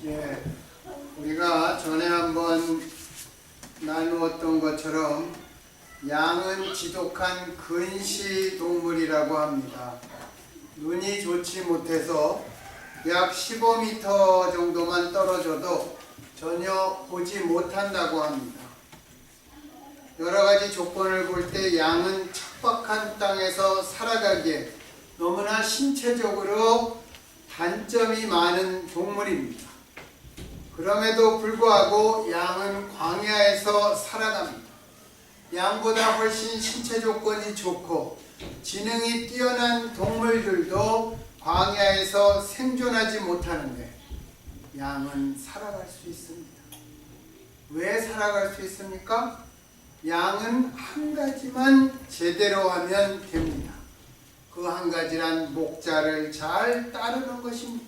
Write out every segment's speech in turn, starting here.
예, 우리가 전에 한번 나누었던 것처럼 양은 지독한 근시 동물이라고 합니다. 눈이 좋지 못해서 약 15m 정도만 떨어져도 전혀 보지 못한다고 합니다. 여러 가지 조건을 볼 때 양은 척박한 땅에서 살아가기에 너무나 신체적으로 단점이 많은 동물입니다. 그럼에도 불구하고 양은 광야에서 살아갑니다. 양보다 훨씬 신체 조건이 좋고 지능이 뛰어난 동물들도 광야에서 생존하지 못하는데 양은 살아갈 수 있습니다. 왜 살아갈 수 있습니까? 양은 한 가지만 제대로 하면 됩니다. 그 한 가지란 목자를 잘 따르는 것입니다.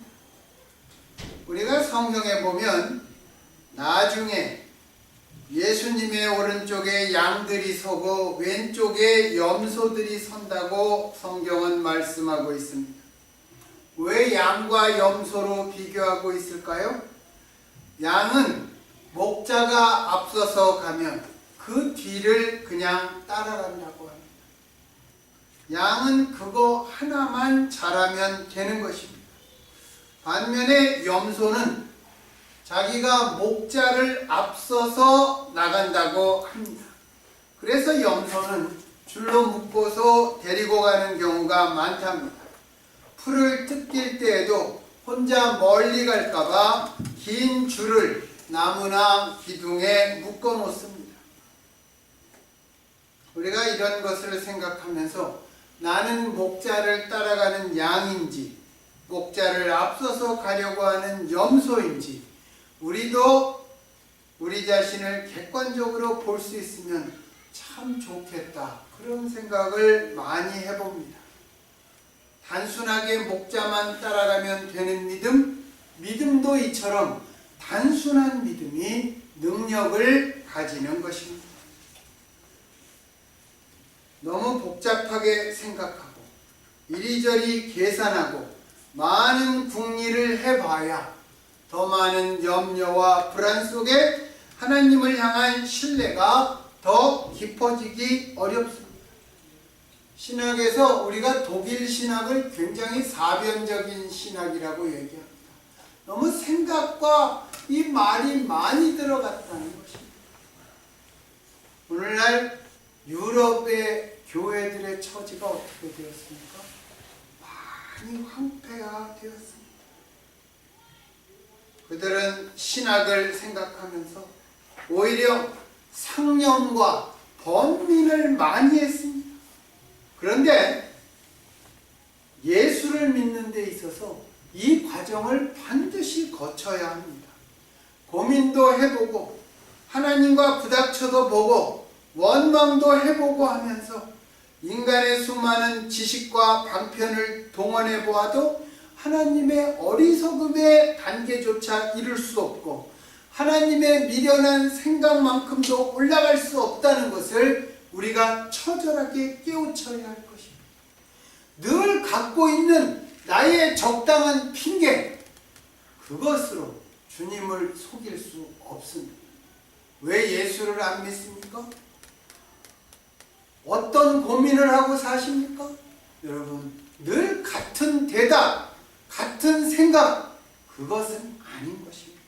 우리가 성경에 보면 나중에 예수님의 오른쪽에 양들이 서고 왼쪽에 염소들이 선다고 성경은 말씀하고 있습니다. 왜 양과 염소로 비교하고 있을까요? 양은 목자가 앞서서 가면 그 뒤를 그냥 따라간다고 합니다. 양은 그거 하나만 잘하면 되는 것입니다. 반면에 염소는 자기가 목자를 앞서서 나간다고 합니다. 그래서 염소는 줄로 묶어서 데리고 가는 경우가 많답니다. 풀을 뜯길 때에도 혼자 멀리 갈까봐 긴 줄을 나무나 기둥에 묶어 놓습니다. 우리가 이런 것을 생각하면서 나는 목자를 따라가는 양인지 목자를 앞서서 가려고 하는 염소인지 우리도 우리 자신을 객관적으로 볼 수 있으면 참 좋겠다, 그런 생각을 많이 해봅니다. 단순하게 목자만 따라가면 되는 믿음도 이처럼 단순한 믿음이 능력을 가지는 것입니다. 너무 복잡하게 생각하고 이리저리 계산하고 많은 궁리를 해봐야 더 많은 염려와 불안 속에 하나님을 향한 신뢰가 더 깊어지기 어렵습니다. 신학에서 우리가 독일 신학을 굉장히 사변적인 신학이라고 얘기합니다. 너무 생각과 이 말이 많이 들어갔다는 것입니다. 오늘날 유럽의 교회들의 처지가 어떻게 되었습니까? 많이 황폐화되었습니다. 그들은 신학을 생각하면서 오히려 상념과 번민을 많이 했습니다. 그런데 예수를 믿는 데 있어서 이 과정을 반드시 거쳐야 합니다. 고민도 해보고 하나님과 부닥쳐도 보고 원망도 해보고 하면서 인간의 수많은 지식과 방편을 동원해 보아도 하나님의 어리석음의 단계조차 이룰 수 없고 하나님의 미련한 생각만큼도 올라갈 수 없다는 것을 우리가 처절하게 깨우쳐야 할 것입니다. 늘 갖고 있는 나의 적당한 핑계, 그것으로 주님을 속일 수 없습니다. 왜 예수를 안 믿습니까? 어떤 고민을 하고 사십니까? 여러분, 늘 같은 대답, 같은 생각, 그것은 아닌 것입니다.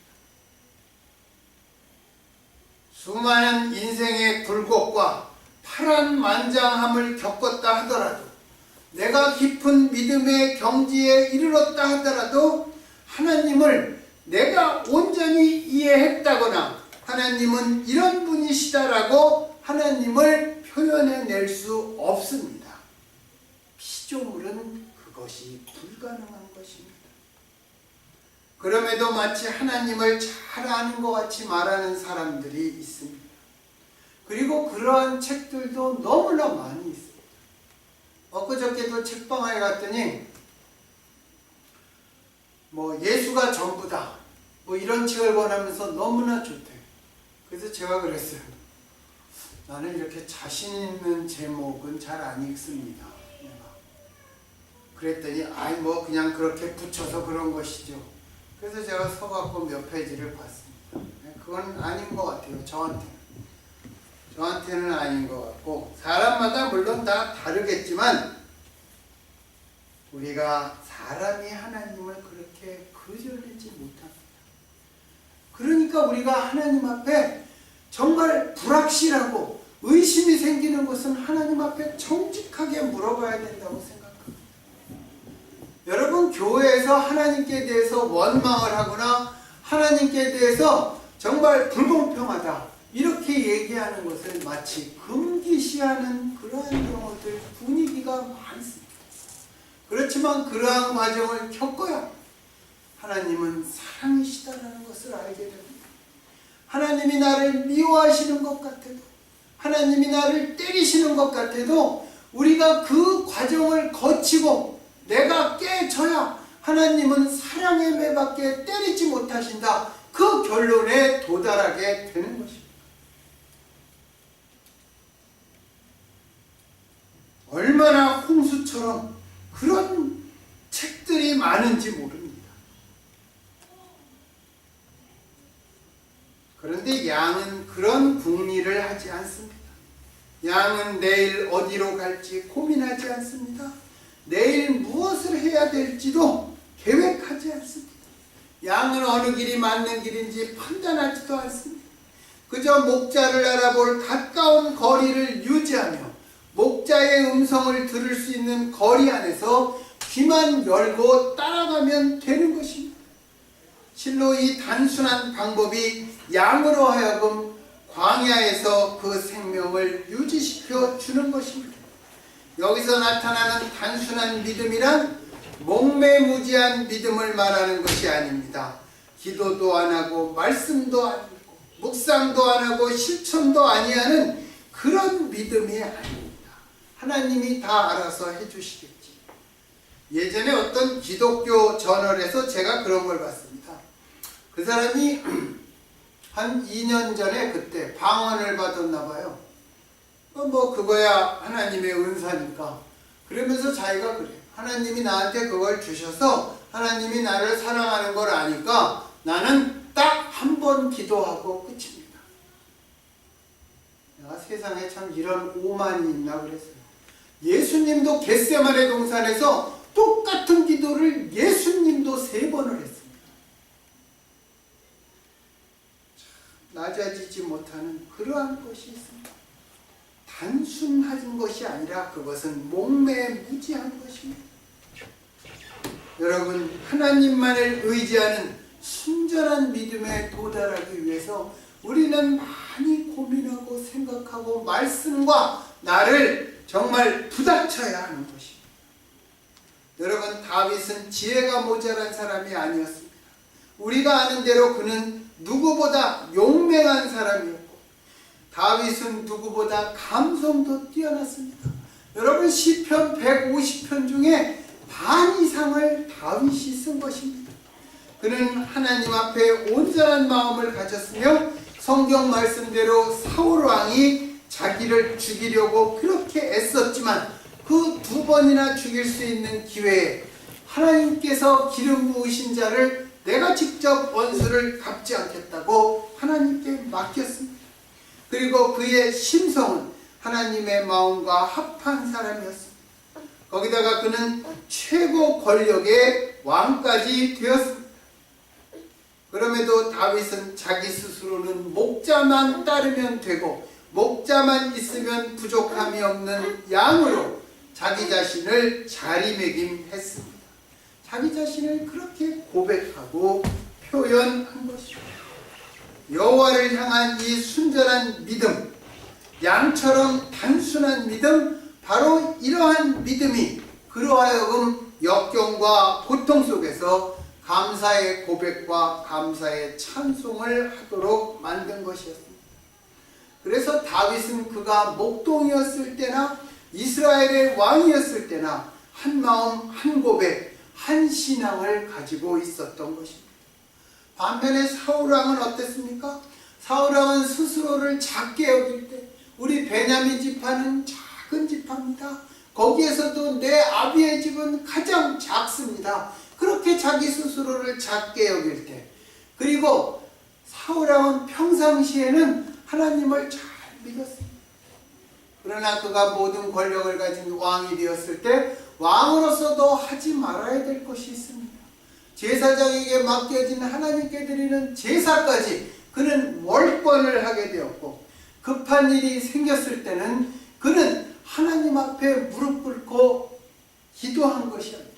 수많은 인생의 굴곡과 파란만장함을 겪었다 하더라도 내가 깊은 믿음의 경지에 이르렀다 하더라도 하나님을 내가 온전히 이해했다거나 하나님은 이런 분이시다라고 하나님을 표현해낼 수 없습니다. 피조물은 그것이 불가능한 것입니다. 그럼에도 마치 하나님을 잘 아는 것 같이 말하는 사람들이 있습니다. 그리고 그러한 책들도 너무나 많이 있습니다. 엊그저께도 책방에 갔더니 예수가 전부다 이런 책을 권하면서 너무나 좋대요. 그래서 제가 그랬어요. 나는 이렇게 자신 있는 제목은 잘 안 읽습니다. 그랬더니 그냥 그렇게 붙여서 그런 것이죠. 그래서 제가 서갖고 몇 페이지를 봤습니다. 그건 아닌 것 같아요. 저한테는 아닌 것 같고, 사람마다 물론 다 다르겠지만 우리가 사람이 하나님을 그렇게 거절하지 못합니다. 그러니까 우리가 하나님 앞에 정말 불확실하고 의심이 생기는 것은 하나님 앞에 정직하게 물어봐야 된다고 생각합니다. 여러분, 교회에서 하나님께 대해서 원망을 하거나 하나님께 대해서 정말 불공평하다 이렇게 얘기하는 것을 마치 금기시하는 그러한 경우들, 분위기가 많습니다. 그렇지만 그러한 과정을 겪어야 하나님은 사랑이시다라는 것을 알게 됩니다. 하나님이 나를 미워하시는 것 같아도, 하나님이 나를 때리시는 것 같아도 우리가 그 과정을 거치고 내가 깨져야 하나님은 사랑의 매밖에 때리지 못하신다, 그 결론에 도달하게 되는 것입니다. 얼마나 홍수처럼 그런 책들이 많은지 모릅니다. 그런데 양은 그런 궁리를 하지 않습니다. 양은 내일 어디로 갈지 고민하지 않습니다. 내일 무엇을 해야 될지도 계획하지 않습니다. 양은 어느 길이 맞는 길인지 판단하지도 않습니다. 그저 목자를 알아볼 가까운 거리를 유지하며 목자의 음성을 들을 수 있는 거리 안에서 귀만 열고 따라가면 되는 것입니다. 실로 이 단순한 방법이 양으로 하여금 광야에서 그 생명을 유지시켜 주는 것입니다. 여기서 나타나는 단순한 믿음이란 목매무지한 믿음을 말하는 것이 아닙니다. 기도도 안 하고 말씀도 안 읽고 묵상도 안 하고 실천도 아니하는 그런 믿음이 아닙니다. 하나님이 다 알아서 해주시겠지. 예전에 어떤 기독교 저널에서 제가 그런 걸 봤습니다. 그 사람이 한 2년 전에 그때 방언을 받았나 봐요. 뭐 그거야 하나님의 은사니까. 그러면서 자기가 그래. 하나님이 나한테 그걸 주셔서 하나님이 나를 사랑하는 걸 아니까 나는 딱 한 번 기도하고 끝입니다. 내가 세상에 참 이런 오만이 있나 그랬어요. 예수님도 겟세마네 동산에서 똑같은 기도를 예수님도 3번을 했습니다. 낮아지지 못하는 그러한 것이 있습니다. 단순한 것이 아니라 그것은 목매무지한 것입니다. 여러분, 하나님만을 의지하는 순전한 믿음에 도달하기 위해서 우리는 많이 고민하고 생각하고 말씀과 나를 정말 부닥쳐야 하는 것입니다. 여러분, 다윗은 지혜가 모자란 사람이 아니었습니다. 우리가 아는 대로 그는 누구보다 용맹한 사람이었고 다윗은 누구보다 감성도 뛰어났습니다. 여러분, 시편 150편 중에 반 이상을 다윗이 쓴 것입니다. 그는 하나님 앞에 온전한 마음을 가졌으며 성경 말씀대로 사울 왕이 자기를 죽이려고 그렇게 애썼지만 그 2번이나 죽일 수 있는 기회에 하나님께서 기름 부으신 자를 내가 직접 원수를 갚지 않겠다고 하나님께 맡겼습니다. 그리고 그의 심성은 하나님의 마음과 합한 사람이었습니다. 거기다가 그는 최고 권력의 왕까지 되었습니다. 그럼에도 다윗은 자기 스스로는 목자만 따르면 되고 목자만 있으면 부족함이 없는 양으로 자기 자신을 자리매김했습니다. 자기 자신을 그렇게 고백하고 표현한 것입니다. 여호와를 향한 이 순전한 믿음, 양처럼 단순한 믿음, 바로 이러한 믿음이 그로 하여금 역경과 고통 속에서 감사의 고백과 감사의 찬송을 하도록 만든 것이었습니다. 그래서 다윗은 그가 목동이었을 때나 이스라엘의 왕이었을 때나 한 마음, 한 고백, 한 신앙을 가지고 있었던 것입니다. 반면에 사울왕은 어땠습니까? 사울왕은 스스로를 작게 여길 때, 우리 베냐민 지파는 작은 지파입니다. 거기에서도 내 아비의 집은 가장 작습니다. 그렇게 자기 스스로를 작게 여길 때, 그리고 사울왕은 평상시에는 하나님을 잘 믿었습니다. 그러나 그가 모든 권력을 가진 왕이 되었을 때 왕으로서도 하지 말아야 될 것이 있습니다. 제사장에게 맡겨진 하나님께 드리는 제사까지 그는 월권을 하게 되었고, 급한 일이 생겼을 때는 그는 하나님 앞에 무릎 꿇고 기도한 것이 아니라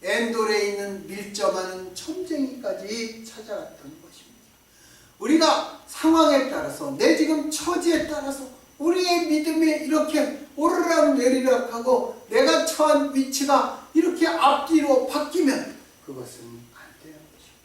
엔돌에 있는 밀점하는 점쟁이까지 찾아갔던 것입니다. 우리가 상황에 따라서, 내 지금 처지에 따라서 우리의 믿음이 이렇게 오르락 내리락 하고 내가 처한 위치가 이렇게 앞뒤로 바뀌면 그것은 안 되는 것입니다.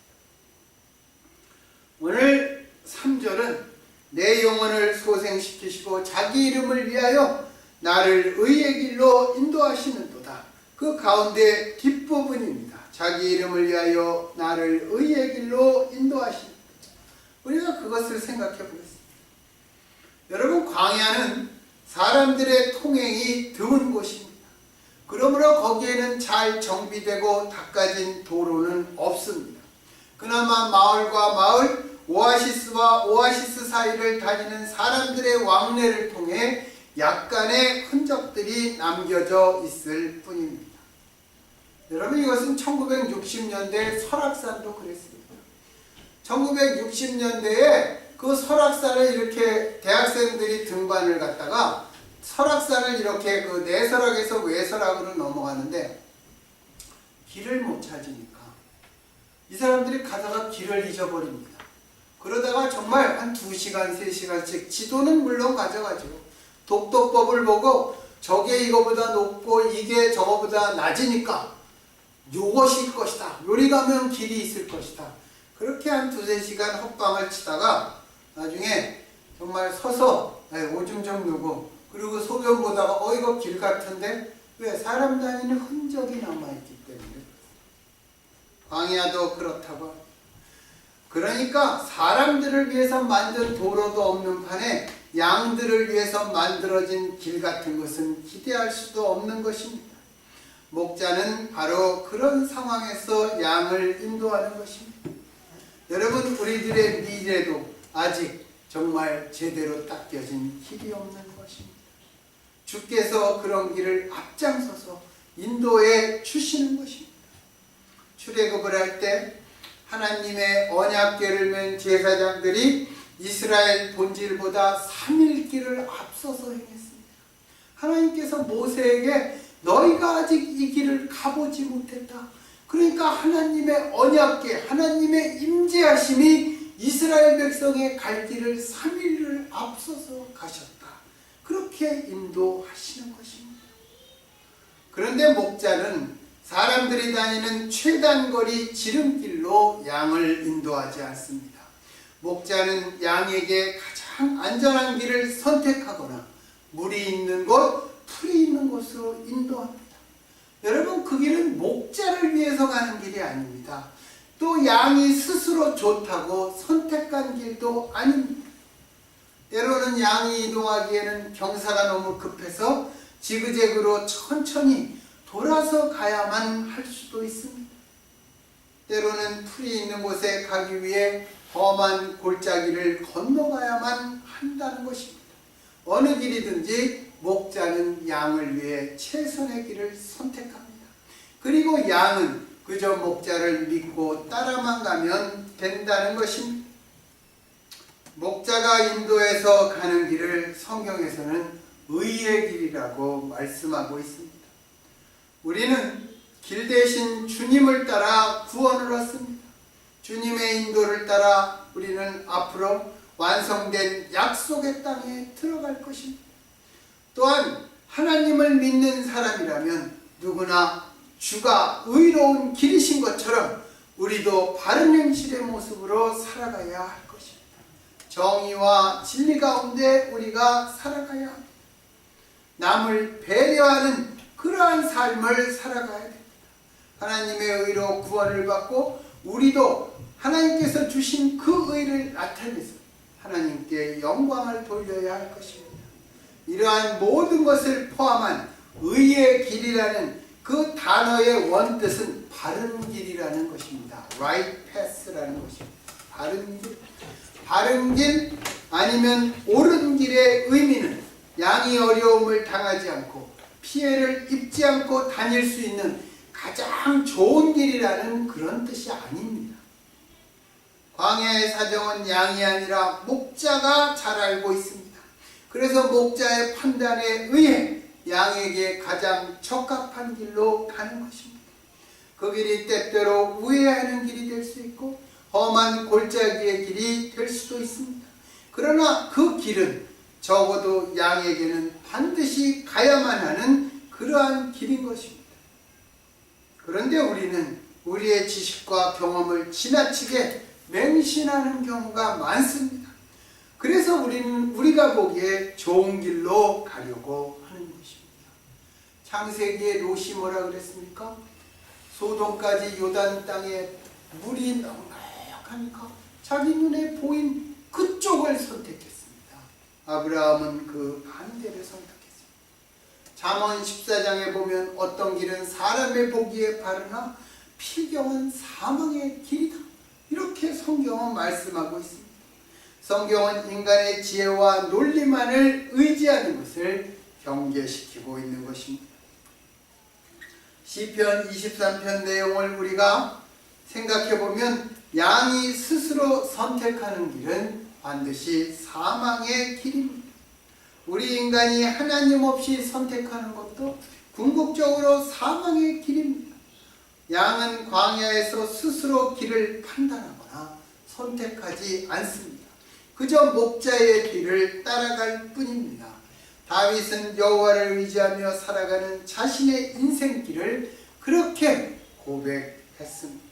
오늘 3절은 내 영혼을 소생시키시고 자기 이름을 위하여 나를 의의 길로 인도하시는도다. 그 가운데 뒷부분입니다. 자기 이름을 위하여 나를 의의 길로 인도하시는도다. 우리가 그것을 생각해 보겠습니다. 여러분, 광야는 사람들의 통행이 드문 곳입니다. 그러므로 거기에는 잘 정비되고 닦아진 도로는 없습니다. 그나마 마을과 마을, 오아시스와 오아시스 사이를 다니는 사람들의 왕래를 통해 약간의 흔적들이 남겨져 있을 뿐입니다. 여러분, 이것은 1960년대 설악산도 그랬습니다. 1960년대에 그 설악산을 이렇게 대학생들이 등반을 갔다가 설악산을 이렇게 그 내설악에서 외설악으로 넘어가는데 길을 못 찾으니까 이 사람들이 가다가 길을 잊어버립니다. 그러다가 정말 한 2시간, 3시간씩 지도는 물론 가져가죠. 독도법을 보고 저게 이거보다 높고 이게 저거보다 낮으니까 요것일 것이다. 요리 가면 길이 있을 것이다. 그렇게 한 2-3시간 헛방을 치다가 나중에 정말 서서 오줌 좀 누고, 그리고 소변 보다가 이거 길 같은데, 왜? 사람 다니는 흔적이 남아있기 때문에. 광야도 그렇다고 합니다. 그러니까 사람들을 위해서 만든 도로도 없는 판에 양들을 위해서 만들어진 길 같은 것은 기대할 수도 없는 것입니다. 목자는 바로 그런 상황에서 양을 인도하는 것입니다. 여러분, 우리들의 미래도 아직 정말 제대로 닦여진 길이 없는 것입니다. 주께서 그런 길을 앞장서서 인도해 주시는 것입니다. 출애굽을 할 때 하나님의 언약궤를 맨 제사장들이 이스라엘 본질보다 3일 길을 앞서서 행했습니다. 하나님께서 모세에게 너희가 아직 이 길을 가보지 못했다. 그러니까 하나님의 언약궤, 하나님의 임재하심이 이스라엘 백성의 갈 길을 3일을 앞서서 가셨다. 그렇게 인도하시는 것입니다. 그런데 목자는 사람들이 다니는 최단거리 지름길로 양을 인도하지 않습니다. 목자는 양에게 가장 안전한 길을 선택하거나 물이 있는 곳, 풀이 있는 곳으로 인도합니다. 여러분, 그 길은 목자를 위해서 가는 길이 아닙니다. 또 양이 스스로 좋다고 선택한 길도 아닙니다. 때로는 양이 이동하기에는 경사가 너무 급해서 지그재그로 천천히 돌아서 가야만 할 수도 있습니다. 때로는 풀이 있는 곳에 가기 위해 험한 골짜기를 건너가야만 한다는 것입니다. 어느 길이든지 목자는 양을 위해 최선의 길을 선택합니다. 그리고 양은 그저 목자를 믿고 따라만 가면 된다는 것입니다. 목자가 인도해서 가는 길을 성경에서는 의의 길이라고 말씀하고 있습니다. 우리는 길 대신 주님을 따라 구원을 얻습니다. 주님의 인도를 따라 우리는 앞으로 완성된 약속의 땅에 들어갈 것입니다. 또한 하나님을 믿는 사람이라면 누구나 주가 의로운 길이신 것처럼 우리도 바른 행실의 모습으로 살아가야 할 것입니다. 정의와 진리 가운데 우리가 살아가야 합니다. 남을 배려하는 그러한 삶을 살아가야 됩니다. 하나님의 의로 구원을 받고 우리도 하나님께서 주신 그 의를 나타내서 하나님께 영광을 돌려야 할 것입니다. 이러한 모든 것을 포함한 의의 길이라는 그 단어의 원뜻은 바른 길이라는 것입니다. right path라는 것입니다. 바른 길. 바른 길 아니면 옳은 길의 의미는 양이 어려움을 당하지 않고 피해를 입지 않고 다닐 수 있는 가장 좋은 길이라는 그런 뜻이 아닙니다. 광야의 사정은 양이 아니라 목자가 잘 알고 있습니다. 그래서 목자의 판단에 의해 양에게 가장 적합한 길로 가는 것입니다. 그 길이 때때로 우회하는 길이 될 수 있고 험한 골짜기의 길이 될 수도 있습니다. 그러나 그 길은 적어도 양에게는 반드시 가야만 하는 그러한 길인 것입니다. 그런데 우리는 우리의 지식과 경험을 지나치게 맹신하는 경우가 많습니다. 그래서 우리가 보기에 좋은 길로 가려고 하는 것입니다. 창세기에 롯이 뭐라 그랬습니까? 소돔까지 요단 땅에 물이 넉넉하니까 자기 눈에 보인 그쪽을 선택했습니다. 아브라함은 그 반대를 선택했습니다. 잠언 14장에 보면 어떤 길은 사람의 보기에 바르나 필경은 사망의 길이다. 이렇게 성경은 말씀하고 있습니다. 성경은 인간의 지혜와 논리만을 의지하는 것을 경계시키고 있는 것입니다. 시편 23편 내용을 우리가 생각해보면 양이 스스로 선택하는 길은 반드시 사망의 길입니다. 우리 인간이 하나님 없이 선택하는 것도 궁극적으로 사망의 길입니다. 양은 광야에서 스스로 길을 판단하거나 선택하지 않습니다. 그저 목자의 길을 따라갈 뿐입니다. 다윗은 여호와를 의지하며 살아가는 자신의 인생길을 그렇게 고백했습니다.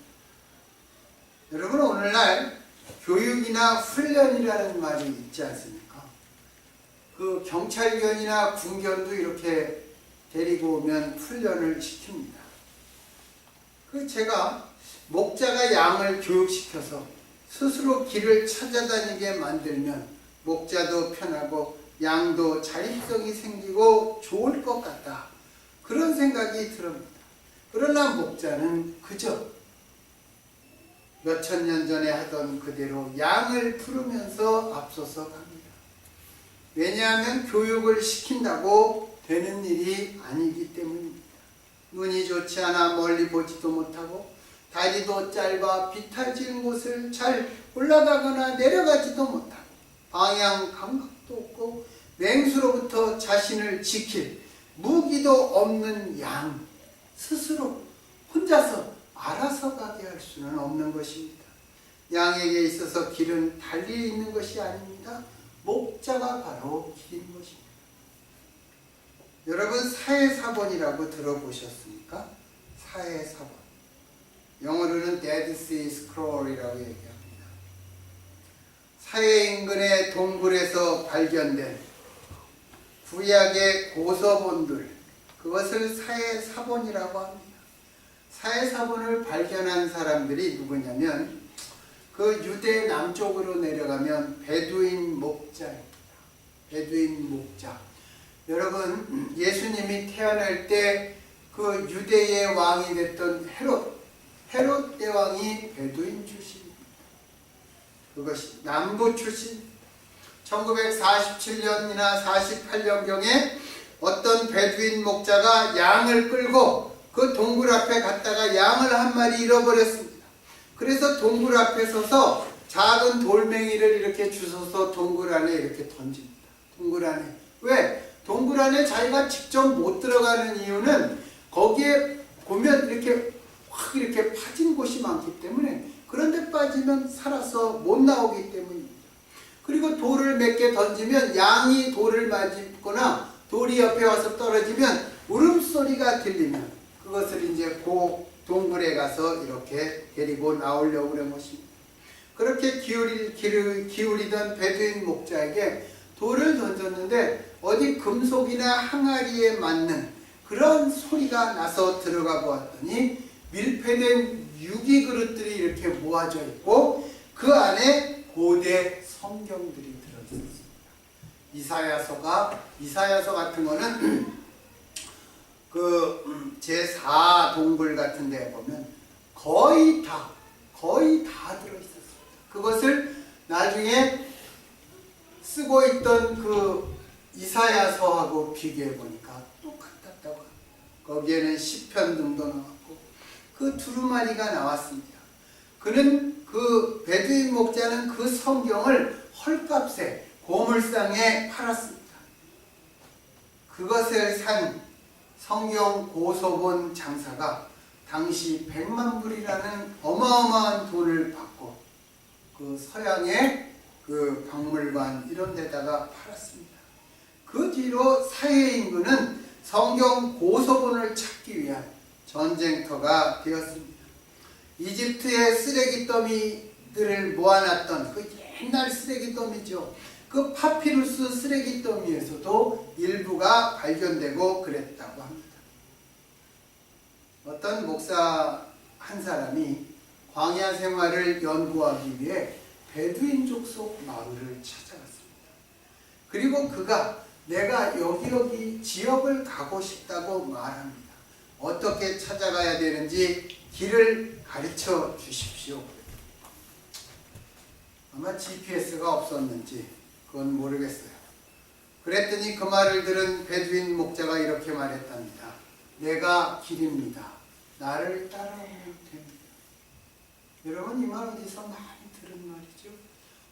여러분, 오늘날 교육이나 훈련이라는 말이 있지 않습니까? 그 경찰견이나 군견도 이렇게 데리고 오면 훈련을 시킵니다. 제가 목자가 양을 교육시켜서 스스로 길을 찾아다니게 만들면 목자도 편하고 양도 자립성이 생기고 좋을 것 같다. 그런 생각이 듭니다. 그러나 목자는 그저 몇천 년 전에 하던 그대로 양을 부르면서 앞서서 갑니다. 왜냐하면 교육을 시킨다고 되는 일이 아니기 때문입니다. 눈이 좋지 않아 멀리 보지도 못하고 다리도 짧아 비탈진 곳을 잘 올라가거나 내려가지도 못하고 방향 감각도 없고 맹수로부터 자신을 지킬 무기도 없는 양 스스로 혼자서 알아서 가게 할 수는 없는 것입니다. 양에게 있어서 길은 달리 있는 것이 아닙니다. 목자가 바로 길인 것입니다. 여러분, 사해사번이라고 들어보셨습니까? 사해사번. 영어로는 Dead Sea Scroll이라고 얘기합니다. 사해 인근의 동굴에서 발견된 구약의 고서본들, 그것을 사해사본이라고 합니다. 사해사본을 발견한 사람들이 누구냐면 그 유대 남쪽으로 내려가면 베두인 목자입니다. 베두인 목자. 여러분, 예수님이 태어날 때 그 유대의 왕이 됐던 헤롯 대왕이 베두인 출신입니다. 그것이 남부 출신. 1947년이나 48년경에 어떤 베두인 목자가 양을 끌고 그 동굴 앞에 갔다가 양을 한 마리 잃어버렸습니다. 그래서 동굴 앞에 서서 작은 돌멩이를 이렇게 주워서 동굴 안에 이렇게 던집니다. 동굴 안에. 왜? 동굴 안에 자기가 직접 못 들어가는 이유는 거기에 보면 이렇게 확 이렇게 파진 곳이 많기 때문에 그런데 빠지면 살아서 못 나오기 때문입니다. 그리고 돌을 몇 개 던지면 양이 돌을 맞거나 돌이 옆에 와서 떨어지면 울음소리가 들리면 그것을 이제 그 동굴에 가서 이렇게 데리고 나오려고 그런 것입니다. 그렇게 기울이던 베두인 목자에게 돌을 던졌는데 어디 금속이나 항아리에 맞는 그런 소리가 나서 들어가 보았더니 밀폐된 유기 그릇들이 이렇게 모아져 있고 그 안에 고대 성경들이 들어있습니다. 이사야서 같은 거는 제4 동굴 같은 데 보면 거의 다 들어있었습니다. 그것을 나중에 쓰고 있던 그 이사야서하고 비교해 보니까 똑같았다고 합니다. 거기에는 시편 등도 나왔고 그 두루마리가 나왔습니다. 그는 그 베두인 목자는 그 성경을 헐값에 고물상에 팔았습니다. 그것을 산 성경 고소본 장사가 당시 100만 불이라는 어마어마한 돈을 받고 그 서양의 그 박물관 이런 데다가 팔았습니다. 그 뒤로 사회인구는 성경 고소본을 찾기 위한 전쟁터가 되었습니다. 이집트의 쓰레기 더미들을 모아놨던 그 옛날 쓰레기 더미죠. 그 파피루스 쓰레기 더미에서도 일부가 발견되고 그랬다고 합니다. 어떤 목사 한 사람이 광야 생활을 연구하기 위해 베두인족 속 마을을 찾아갔습니다. 그리고 그가 내가 여기 지역을 가고 싶다고 말합니다. 어떻게 찾아가야 되는지 길을 가르쳐 주십시오. 아마 GPS가 없었는지 그건 모르겠어요. 그랬더니 그 말을 들은 베두인 목자가 이렇게 말했답니다. 내가 길입니다. 나를 따라오면 됩니다. 여러분 이 말 어디서 많이 들은 말이죠?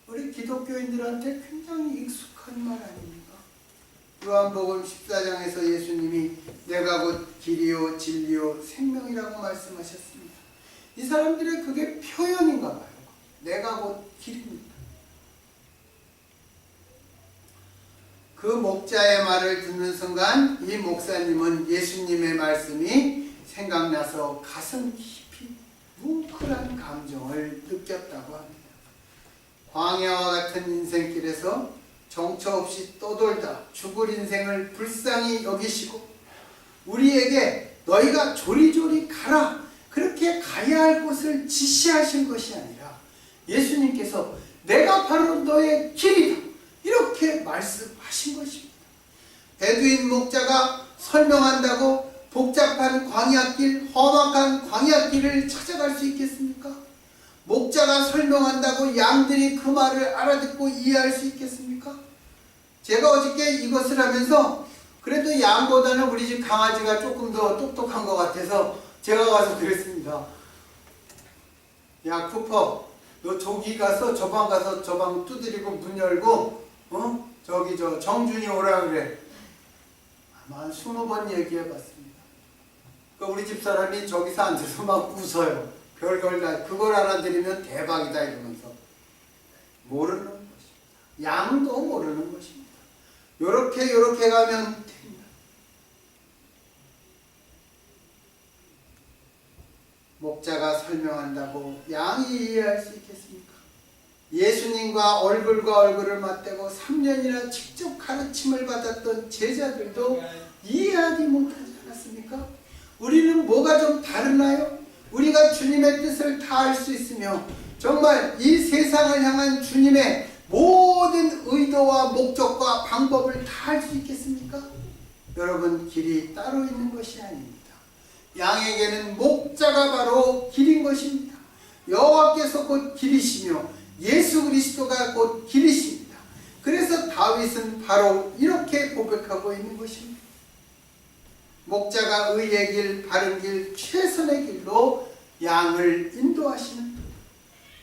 우리 기독교인들한테 굉장히 익숙한 말 아닙니까? 요한복음 14장에서 예수님이 내가 곧 길이요 진리요 생명이라고 말씀하셨습니다. 이 사람들의 그게 표현인가 봐요. 내가 곧 길입니다. 그 목자의 말을 듣는 순간 이 목사님은 예수님의 말씀이 생각나서 가슴 깊이 뭉클한 감정을 느꼈다고 합니다. 광야와 같은 인생길에서 정처 없이 떠돌다 죽을 인생을 불쌍히 여기시고 우리에게 너희가 조리조리 가라 그렇게 가야 할 곳을 지시하신 것이 아니라 예수님께서 내가 바로 너의 길이다 이렇게 말씀하신 것입니다. 베두인 목자가 설명한다고 복잡한 광야길, 험악한 광야길을 찾아갈 수 있겠습니까? 목자가 설명한다고 양들이 그 말을 알아듣고 이해할 수 있겠습니까? 제가 어저께 이것을 하면서 그래도 양보다는 우리 집 강아지가 조금 더 똑똑한 것 같아서 제가 가서 그랬습니다. 야 쿠퍼, 너 저기 가서 저 방 가서 저 방 두드리고 문 열고 저기 저 정준이 오라 그래. 아마 20번 얘기해봤습니다. 우리 집사람이 저기서 앉아서 막 웃어요. 별걸 다 그걸 알아들으면 대박이다 이러면서 모르는 것입니다. 양도 모르는 것입니다. 요렇게 가면 됩니다. 목자가 설명한다고 양이 이해할 수 있겠습니까? 예수님과 얼굴과 얼굴을 맞대고 3년이나 직접 가르침을 받았던 제자들도 이해하지 못하지 않았습니까? 우리는 뭐가 좀 다르나요? 우리가 주님의 뜻을 다 알 수 있으며 정말 이 세상을 향한 주님의 모든 의도와 목적과 방법을 다 알 수 있겠습니까? 여러분 길이 따로 있는 것이 아닙니다. 양에게는 목자가 바로 길인 것입니다. 여호와께서 곧 길이시며 예수 그리스도가 곧 길이십니다. 그래서 다윗은 바로 이렇게 고백하고 있는 것입니다. 목자가 의의 길, 바른 길, 최선의 길로 양을 인도하시는 분.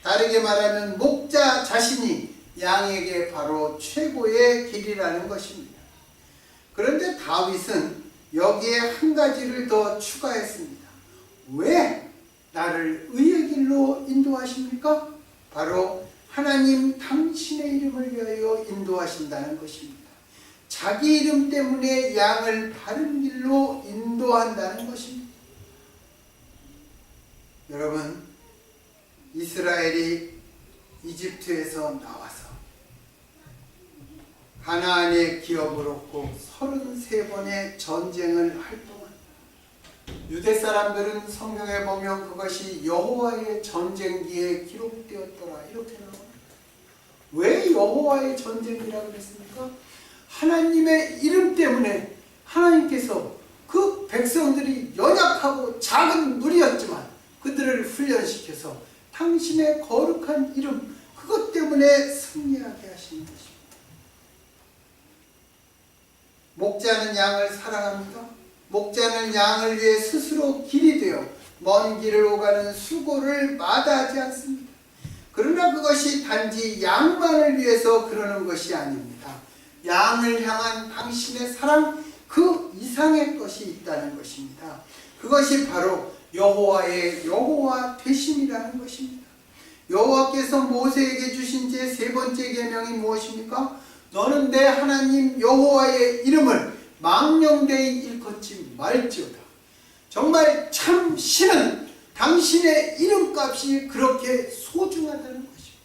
다르게 말하면 목자 자신이 양에게 바로 최고의 길이라는 것입니다. 그런데 다윗은 여기에 한 가지를 더 추가했습니다. 왜 나를 의의 길로 인도하십니까? 바로 하나님 당신의 이름을 위하여 인도하신다는 것입니다. 자기 이름 때문에 양을 바른 길로 인도한다는 것입니다. 여러분, 이스라엘이 이집트에서 나와서 가나안의 기업을 얻고 33번의 전쟁을 할 동안 유대 사람들은 성경에 보면 그것이 여호와의 전쟁기에 기록되었더라 이렇게 나옵니다. 왜 여호와의 전쟁이라고 그랬습니까? 하나님의 이름 때문에 하나님께서 그 백성 약하고 작은 무리였지만 그들을 훈련시켜서 당신의 거룩한 이름, 그것 때문에 승리하게 하신 것입니다. 목자는 양을 사랑합니다. 목자는 양을 위해 스스로 길이 되어 먼 길을 오가는 수고를 마다하지 않습니다. 그러나 그것이 단지 양만을 위해서 그러는 것이 아닙니다. 양을 향한 당신의 사랑, 그 이상의 것이 있다는 것입니다. 그것이 바로 여호와의 여호와 되심이라는 것입니다. 여호와께서 모세에게 주신 제 세 번째 계명이 무엇입니까? 너는 내 하나님 여호와의 이름을 망령되이 일컫지 말지어다. 정말 참 신은 당신의 이름값이 그렇게 소중하다는 것입니다.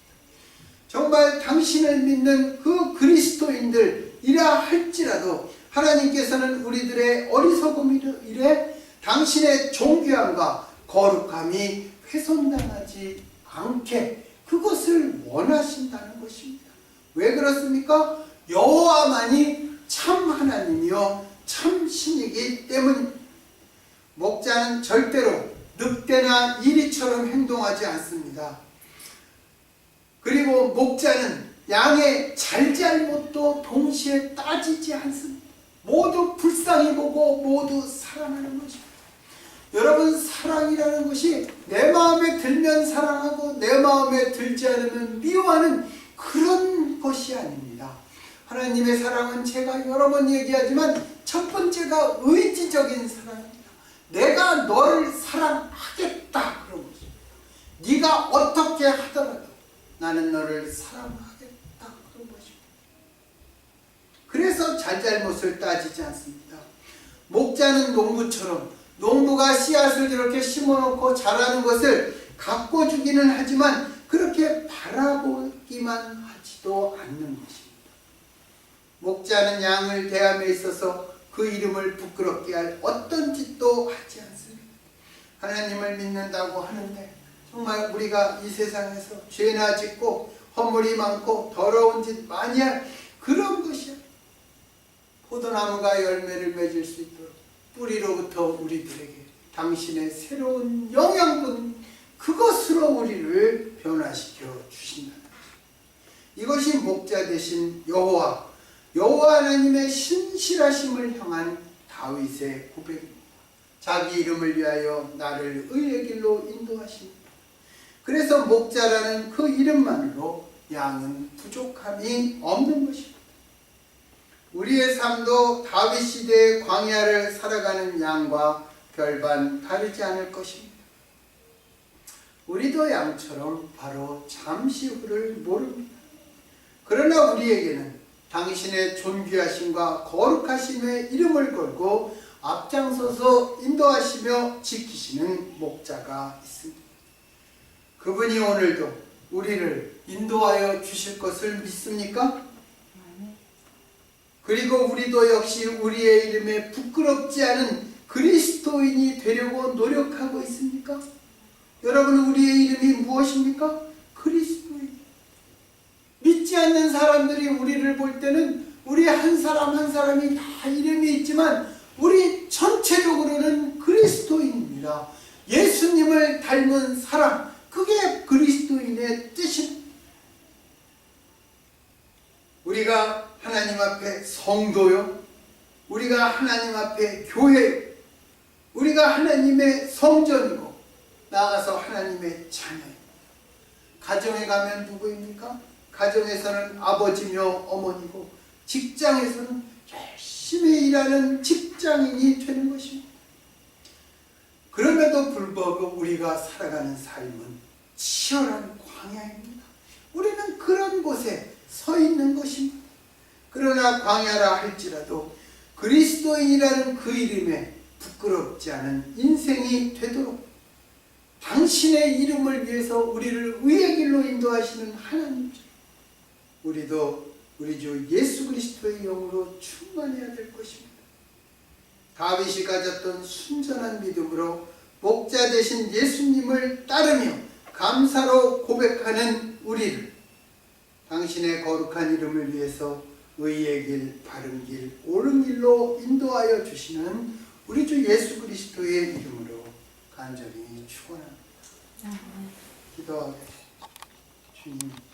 정말 당신을 믿는 그 그리스도인들이라 할지라도 하나님께서는 우리들의 어리석음이래 당신의 존귀함과 거룩함이 훼손당하지 않게 그것을 원하신다는 것입니다. 왜 그렇습니까? 여호와만이 참 하나님이요 참 신이기 때문입니다. 목자는 절대로 늑대나 이리처럼 행동하지 않습니다. 그리고 목자는 양의 잘잘못도 동시에 따지지 않습니다. 모두 불쌍히 보고 모두 사랑하는 것입니다. 여러분, 사랑이라는 것이 내 마음에 들면 사랑하고 내 마음에 들지 않으면 미워하는 그런 것이 아닙니다. 하나님의 사랑은 제가 여러 번 얘기하지만 첫 번째가 의지적인 사랑입니다. 내가 너를 사랑하겠다 그런 것입니다. 네가 어떻게 하더라도 나는 너를 사랑하겠다 그런 것입니다. 그래서 잘잘못을 따지지 않습니다. 목자는 농부처럼 농부가 씨앗을 이렇게 심어놓고 자라는 것을 가꿔주기는 하지만 그렇게 바라보기만 하지도 않는 것입니다. 목자는 양을 대함에 있어서 그 이름을 부끄럽게 할 어떤 짓도 하지 않습니다. 하나님을 믿는다고 하는데 정말 우리가 이 세상에서 죄나 짓고 허물이 많고 더러운 짓 많이 할 그런 것이야. 포도나무가 열매를 맺을 수 있도록 뿌리로부터 우리들에게 당신의 새로운 영양분, 그것으로 우리를 변화시켜 주신다는 것입니다. 이것이 목자 되신 여호와 하나님의 신실하심을 향한 다윗의 고백입니다. 자기 이름을 위하여 나를 의의 길로 인도하십니다. 그래서 목자라는 그 이름만으로 양은 부족함이 없는 것입니다. 우리의 삶도 다윗 시대의 광야를 살아가는 양과 별반 다르지 않을 것입니다. 우리도 양처럼 바로 잠시 후를 모릅니다. 그러나 우리에게는 당신의 존귀하심과 거룩하심의 이름을 걸고 앞장서서 인도하시며 지키시는 목자가 있습니다. 그분이 오늘도 우리를 인도하여 주실 것을 믿습니까? 그리고 우리도 역시 우리의 이름에 부끄럽지 않은 그리스도인이 되려고 노력하고 있습니까? 여러분, 우리의 이름이 무엇입니까? 그리스도인. 믿지 않는 사람들이 우리를 볼 때는 우리 한 사람 한 사람이 다 이름이 있지만 우리 전체적으로는 그리스도인입니다. 예수님을 닮은 사람, 그게 그리스도인의 뜻입니다. 우리가 하나님 앞에 성도요, 우리가 하나님 앞에 교회, 우리가 하나님의 성전이고 나아가서 하나님의 자녀입니다. 가정에 가면 누구입니까? 가정에서는 아버지며 어머니고 직장에서는 열심히 일하는 직장인이 되는 것입니다. 그럼에도 불구하고 우리가 살아가는 삶은 치열한 광야입니다. 우리는 그런 곳에 서 있는 것입니다. 그러나 광야라 할지라도 그리스도인이라는 그 이름에 부끄럽지 않은 인생이 되도록 당신의 이름을 위해서 우리를 의의 길로 인도하시는 하나님처럼 우리도 우리 주 예수 그리스도의 영으로 충만해야 될 것입니다. 다윗이 가졌던 순전한 믿음으로 목자 되신 예수님을 따르며 감사로 고백하는 우리를 당신의 거룩한 이름을 위해서 의의 길, 바른 길, 옳은 길로 인도하여 주시는 우리 주 예수 그리스도의 이름으로 간절히 축원합니다. 기도하겠습니다. 주님.